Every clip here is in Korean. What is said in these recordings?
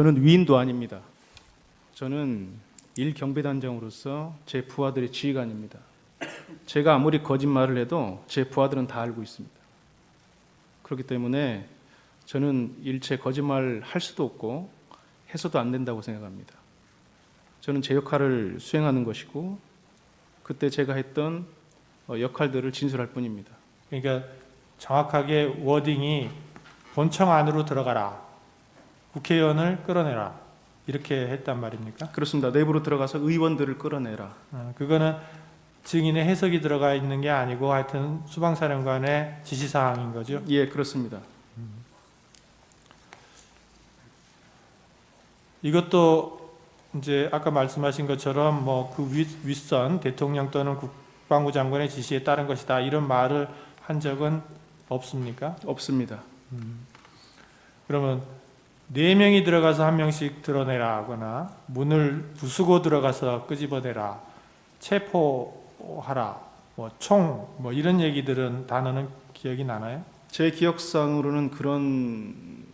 저는 위인도 아닙니다. 저는 일경비단장으로서 제 부하들의 지휘관입니다. 제가 아무리 거짓말을 해도 제 부하들은 다 알고 있습니다. 그렇기 때문에 저는 일체 거짓말 할 수도 없고 해서도 안 된다고 생각합니다. 저는 제 역할을 수행하는 것이고 그때 제가 했던 역할들을 진술할 뿐입니다. 그러니까 정확하게 워딩이 본청 안으로 들어가라, 국회의원을 끌어내라 이렇게 했단 말입니까? 그렇습니다. 내부로 들어가서 의원들을 끌어내라. 그거는 증인의 해석이 들어가 있는 게 아니고 하여튼 수방사령관의 지시사항인 거죠? 예, 그렇습니다. 이것도 이제 아까 말씀하신 것처럼 뭐 그 윗선 대통령 또는 국방부 장관의 지시에 따른 것이다 이런 말을 한 적은 없습니까? 없습니다. 그러면 4명이 들어가서 1명씩 드러내라 하거나 문을 부수고 들어가서 끄집어내라, 체포하라, 뭐 총, 뭐 이런 얘기들은 단어는 기억이 나나요? 제 기억상으로는 그런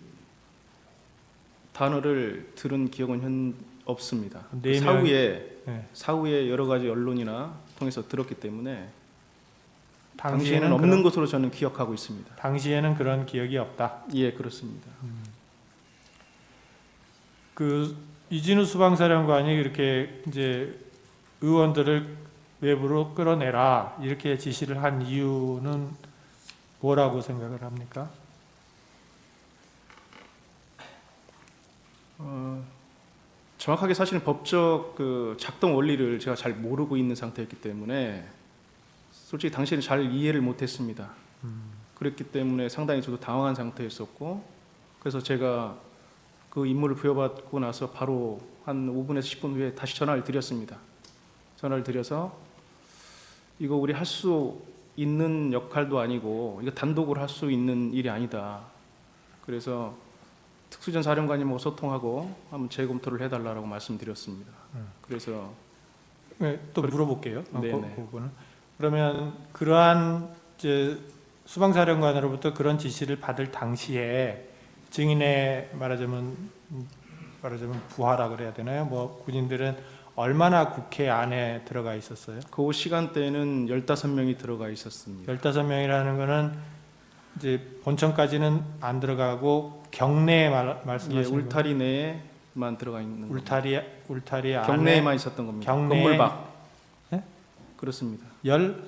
단어를 들은 기억은 없습니다. 네 명- 네. 사후에 여러 가지 언론이나 통해서 들었기 때문에 당시에는 당시에는 없는 것으로 저는 기억하고 있습니다. 당시에는 그런 기억이 없다. 예, 그렇습니다. 그 이진우 수방사령관이 이렇게 이제 의원들을 외부로 끌어내라 이렇게 지시를 한 이유는 뭐라고 생각을 합니까? 정확하게 사실은 법적 그 작동 원리를 제가 잘 모르고 있는 상태였기 때문에 솔직히 당시에는 잘 이해를 못했습니다. 그랬기 때문에 상당히 저도 당황한 상태였었고, 그래서 제가 그 임무를 부여받고 나서 바로 한 5분에서 10분 후에 다시 전화를 드렸습니다. 전화를 드려서 이거 우리 할 수 있는 역할도 아니고 이거 단독으로 할 수 있는 일이 아니다. 그래서 특수전 사령관님하고 소통하고 한번 재검토를 해달라고 말씀드렸습니다. 그래서 네, 또 물어볼게요. 네네. 그 부분은 그러면 그러한 이제 수방사령관으로부터 그런 지시를 받을 당시에 증인의 말하자면 부하라 그래야 되나요? 뭐 군인들은 얼마나 국회 안에 들어가 있었어요? 그 시간대에는 15명이 들어가 있었습니다. 15명이라는 거는 이제 본청까지는 안 들어가고 경내에 예, 말씀하시는 울타리 내에만 들어가 있는 울타리 안에 경내에만 있었던 겁니다. 경내에- 건물 밖. 네? 그렇습니다. 열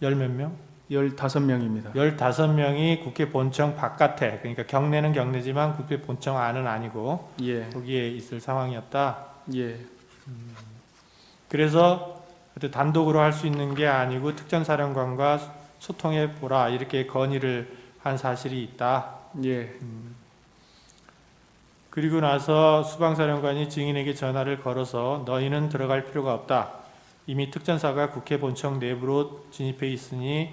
몇 명? 15명입니다. 15명이 국회 본청 바깥에, 그러니까 경내는 경내지만 국회 본청 안은 아니고 예, 거기에 있을 상황이었다. 예, 그래서 그때 단독으로 할 수 있는 게 아니고 특전사령관과 소통해 보라 이렇게 건의를 한 사실이 있다. 예, 그리고 나서 수방사령관이 증인에게 전화를 걸어서 너희는 들어갈 필요가 없다. 이미 특전사가 국회 본청 내부로 진입해 있으니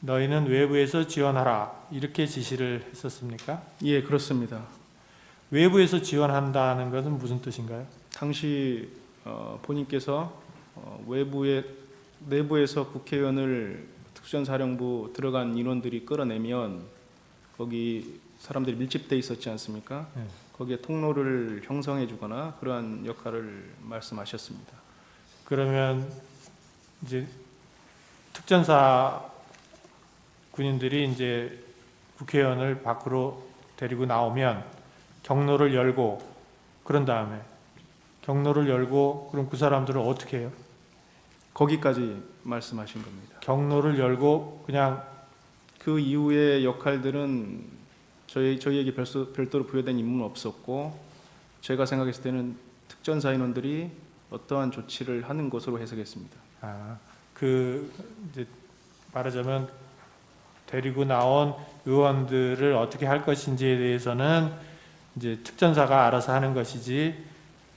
너희는 외부에서 지원하라. 이렇게 지시를 했었습니까? 예, 그렇습니다. 외부에서 지원한다는 것은 무슨 뜻인가요? 당시 본인께서 내부에서 국회의원을 특수전사령부 들어간 인원들이 끌어내면 거기 사람들이 밀집돼 있었지 않습니까? 네. 거기에 통로를 형성해 주거나 그러한 역할을 말씀하셨습니다. 그러면 이제 특전사 군인들이 이제 국회의원을 밖으로 데리고 나오면 경로를 열고 그런 다음에 경로를 열고 그럼 그 사람들을 어떻게 해요? 거기까지 말씀하신 겁니다. 경로를 열고 그냥 그 이후의 역할들은 저희에게 별도로 부여된 임무는 없었고 제가 생각했을 때는 특전사 인원들이 어떠한 조치를 하는 것으로 해석했습니다. 그 이제 말하자면 데리고 나온 의원들을 어떻게 할 것인지에 대해서는 이제 특전사가 알아서 하는 것이지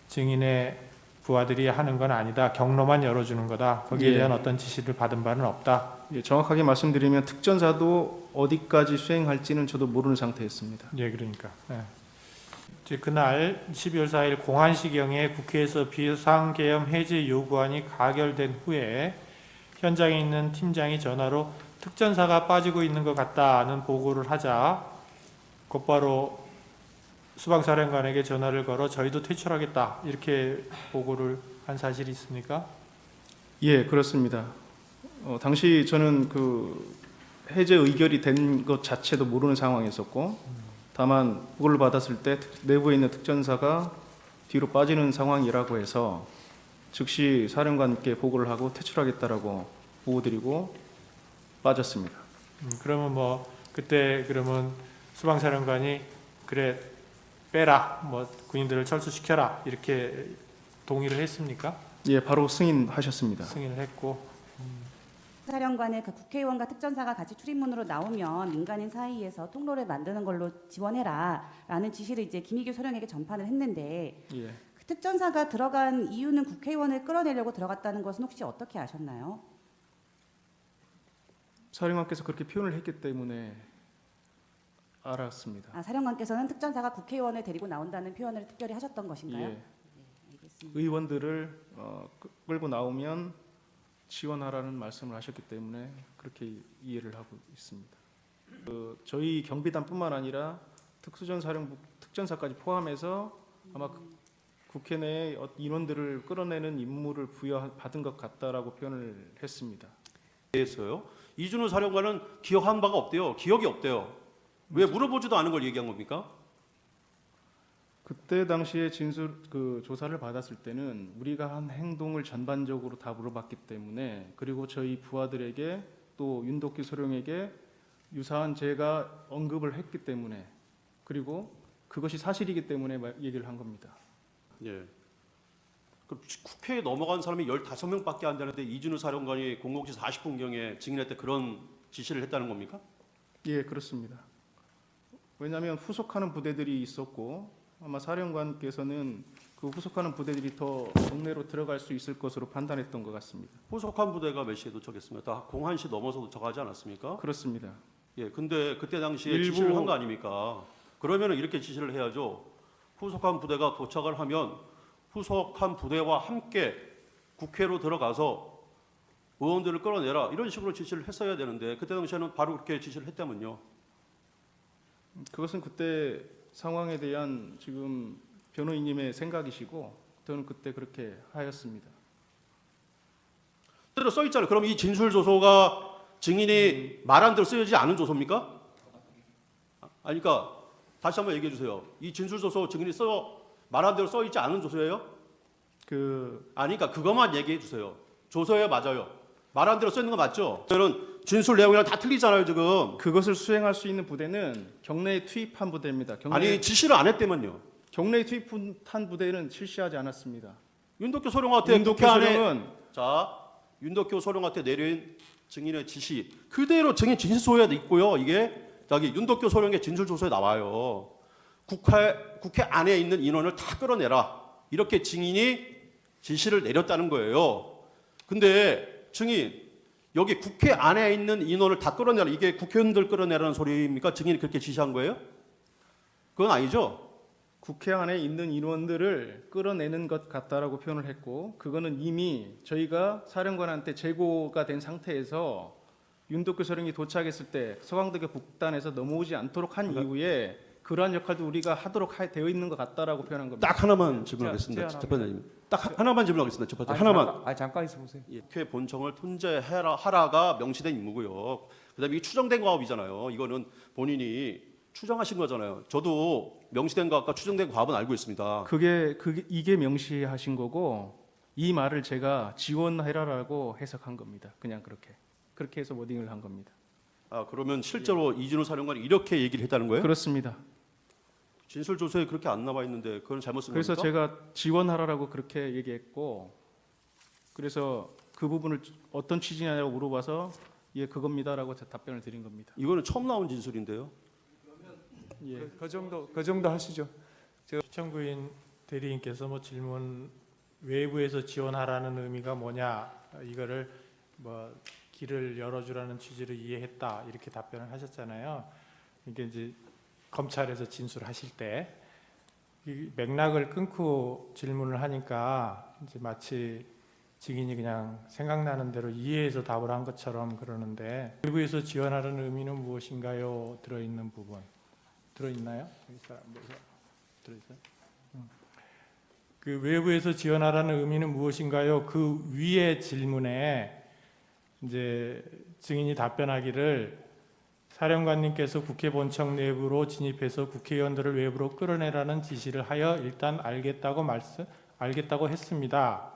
증인의 부하들이 하는 건 아니다. 경로만 열어주는 거다. 거기에 예. 대한 어떤 지시를 받은 바는 없다. 예, 정확하게 말씀드리면 특전사도 어디까지 수행할지는 저도 모르는 상태였습니다. 예, 그러니까. 예. 이제 그날 12월 4일 공안시경에 국회에서 비상계엄 해제 요구안이 가결된 후에 현장에 있는 팀장이 전화로 특전사가 빠지고 있는 것 같다는 보고를 하자 곧바로 수방사령관에게 전화를 걸어 저희도 퇴출하겠다 이렇게 보고를 한 사실이 있습니까? 예, 그렇습니다. 당시 저는 그 해제 의결이 된 것 자체도 모르는 상황이었었고, 다만 보고를 받았을 때 내부에 있는 특전사가 뒤로 빠지는 상황이라고 해서 즉시 사령관께 보고를 하고 퇴출하겠다라고 보고드리고 빠졌습니다. 그러면 뭐 그때 그러면 수방사령관이 그래 빼라 뭐 군인들을 철수시켜라 이렇게 동의를 했습니까? 예, 바로 승인하셨습니다. 승인을 했고 사령관의 그 국회의원과 특전사가 같이 출입문으로 나오면 민간인 사이에서 통로를 만드는 걸로 지원해라라는 지시를 이제 김희규 소령에게 전파를 했는데 예, 그 특전사가 들어간 이유는 국회의원을 끌어내려고 들어갔다는 것은 혹시 어떻게 아셨나요? 사령관께서 그렇게 표현을 했기 때문에 알았습니다. 아, 사령관께서는 특전사가 국회의원을 데리고 나온다는 표현을 특별히 하셨던 것인가요? 예, 네, 알겠습니다. 의원들을 끌고 나오면 지원하라는 말씀을 하셨기 때문에 그렇게 이해를 하고 있습니다. 저희 경비단뿐만 아니라 특수전사령부 특전사까지 포함해서 아마 국회 내에 인원들을 끌어내는 임무를 부여받은 것 같다라고 표현을 했습니다. 했어요. 이준호 사령관은 기억한 바가 없대요. 기억이 없대요. 왜 물어보지도 않은 걸 얘기한 겁니까? 그때 당시에 조사를 받았을 때는 우리가 한 행동을 전반적으로 다 물어봤기 때문에, 그리고 저희 부하들에게 또 윤덕기 소령에게 유사한 제가 언급을 했기 때문에, 그리고 그것이 사실이기 때문에 얘기를 한 겁니다. 예. 그럼 국회에 넘어간 사람이 15명밖에 안 되는데 이준호 사령관이 00시 40분경에 증인할 때 그런 지시를 했다는 겁니까? 예, 그렇습니다. 왜냐하면 후속하는 부대들이 있었고, 아마 사령관께서는 그 후속하는 부대들이 더 동네로 들어갈 수 있을 것으로 판단했던 것 같습니다. 후속한 부대가 몇 시에 도착했습니까? 다 01시 넘어서 도착하지 않았습니까? 그렇습니다. 예. 근데 그때 당시에 일부- 지시를 한 거 아닙니까? 그러면 이렇게 지시를 해야죠. 후속한 부대가 도착을 하면 후속한 부대와 함께 국회로 들어가서 의원들을 끌어내라 이런 식으로 지시를 했어야 되는데 그때 당시에는 바로 그렇게 지시를 했다면요. 그것은 그때 상황에 대한 지금 변호인님의 생각이시고, 저는 그때 그렇게 하였습니다. 그대로 써 있잖아요. 그럼 이 진술 조서가 증인이 말한 대로 쓰여지지 않은 조서입니까? 아니, 그러니까 다시 한번 얘기해 주세요. 이 진술 조서 증인이 말한 대로 써 있지 않은 조서예요? 아니, 그러니까 그것만 얘기해 주세요. 조서에 맞아요. 말한 대로 써 있는 거 맞죠? 저는 진술 내용이랑 다 틀리잖아요, 지금. 그것을 수행할 수 있는 부대는 경내에 투입한 부대입니다. 아니, 지시를 안 했다면요. 경내에 투입한 부대는 실시하지 않았습니다. 윤덕교 소령한테 윤덕교 국회 안에 소령은 윤덕교 소령한테 내린 증인의 지시 그대로 증인 진술서에 있고요. 이게 저기 윤덕교 소령의 진술 조서에 나와요. 국회 안에 있는 인원을 다 끌어내라 이렇게 증인이 지시를 내렸다는 거예요. 근데 증인 여기 국회 안에 있는 인원을 다 끌어내라 이게 국회의원들 끌어내라는 소리입니까? 증인이 그렇게 지시한 거예요? 그건 아니죠. 국회 안에 있는 인원들을 끌어내는 것 같다라고 표현을 했고, 그거는 이미 저희가 사령관한테 제고가 된 상태에서 윤덕규 소령이 도착했을 때 서강대교 북단에서 넘어오지 않도록 한 이후에 그러한 역할도 우리가 하도록 되어 있는 것 같다라고 표현한 겁니다. 딱 하나만 질문하겠습니다. 재판장님. 딱 하나만 질문하겠습니다. 재판장님. 하나만. 잠깐 있어 보세요. 예, 국회 본청을 통제하라가 명시된 임무고요. 그다음에 이 추정된 과업이잖아요. 이거는 본인이 추정하신 거잖아요. 저도 명시된 과업과 추정된 과업은 알고 있습니다. 이게 명시하신 거고, 이 말을 제가 지원해라라고 해석한 겁니다. 그냥 그렇게 해서 워딩을 한 겁니다. 아 그러면 실제로 이준호 사령관이 이렇게 얘기를 했다는 거예요? 그렇습니다. 진술 조서에 그렇게 안 나와 있는데 그건 잘못 쓴 그래서 겁니까? 제가 지원하라라고 그렇게 얘기했고, 그래서 그 부분을 어떤 취지냐고 물어봐서 예 그겁니다라고 답변을 드린 겁니다. 이거는 처음 나온 진술인데요. 예. 그 정도 하시죠. 시청구인 대리인께서 뭐 질문 외부에서 지원하라는 의미가 뭐냐 이거를 뭐 길을 열어주라는 취지로 이해했다 이렇게 답변을 하셨잖아요. 이게 이제 검찰에서 진술하실 때 이 맥락을 끊고 질문을 하니까 이제 마치 증인이 그냥 생각나는 대로 이해해서 답을 한 것처럼 그러는데 외부에서 지원하라는 의미는 무엇인가요? 들어있는 부분 들어있나요? 여기 사람들. 들어있어요? 그 외부에서 지원하라는 의미는 무엇인가요? 그 위의 질문에 이제 증인이 답변하기를 사령관님께서 국회 본청 내부로 진입해서 국회의원들을 외부로 끌어내라는 지시를 하여 일단 알겠다고 했습니다.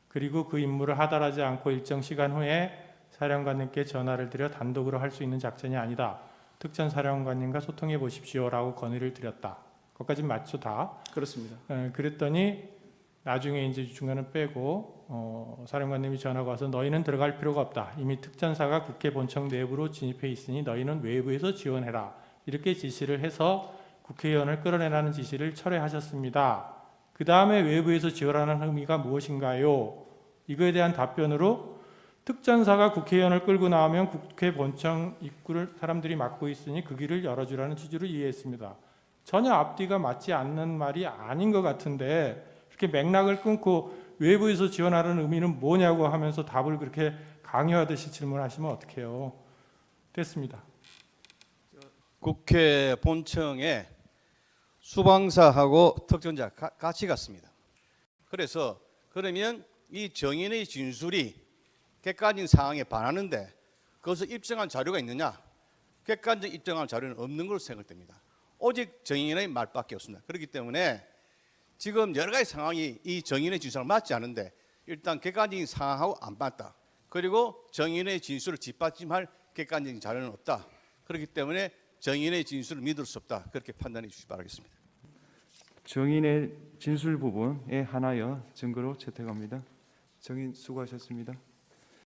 그리고 그 임무를 하달하지 않고 일정 시간 후에 사령관님께 전화를 드려 단독으로 할 수 있는 작전이 아니다. 특전 사령관님과 소통해 보십시오라고 건의를 드렸다. 거기까지 맞죠 다? 그렇습니다. 그랬더니 나중에 이제 중간은 빼고 사령관님이 전화가 와서 너희는 들어갈 필요가 없다. 이미 특전사가 국회 본청 내부로 진입해 있으니 너희는 외부에서 지원해라. 이렇게 지시를 해서 국회의원을 끌어내라는 지시를 철회하셨습니다. 그 다음에 외부에서 지원하는 의미가 무엇인가요? 이거에 대한 답변으로 특전사가 국회의원을 끌고 나오면 국회 본청 입구를 사람들이 막고 있으니 그 길을 열어주라는 취지로 이해했습니다. 전혀 앞뒤가 맞지 않는 말이 아닌 것 같은데 이렇게 맥락을 끊고 외부에서 지원하는 의미는 뭐냐고 하면서 답을 그렇게 강요하듯이 질문하시면 어떡해요. 됐습니다. 국회 본청에 수방사하고 특전자 같이 갔습니다. 그래서 그러면 이 정인의 진술이 객관적인 상황에 반하는데 그것을 입증한 자료가 있느냐? 객관적 입증한 자료는 없는 걸로 생각됩니다. 오직 정인의 말밖에 없습니다. 그렇기 때문에 지금 여러 가지 상황이 이 정인의 진술랑 맞지 않은데 일단 객관적인 상황하고 안 맞다. 그리고 정인의 진술을 뒷받침할 객관적인 자료는 없다. 그렇기 때문에 정인의 진술을 믿을 수 없다. 그렇게 판단해 주시기 바라겠습니다. 정인의 진술 부분에 한하여 증거로 채택합니다. 정인 수고하셨습니다.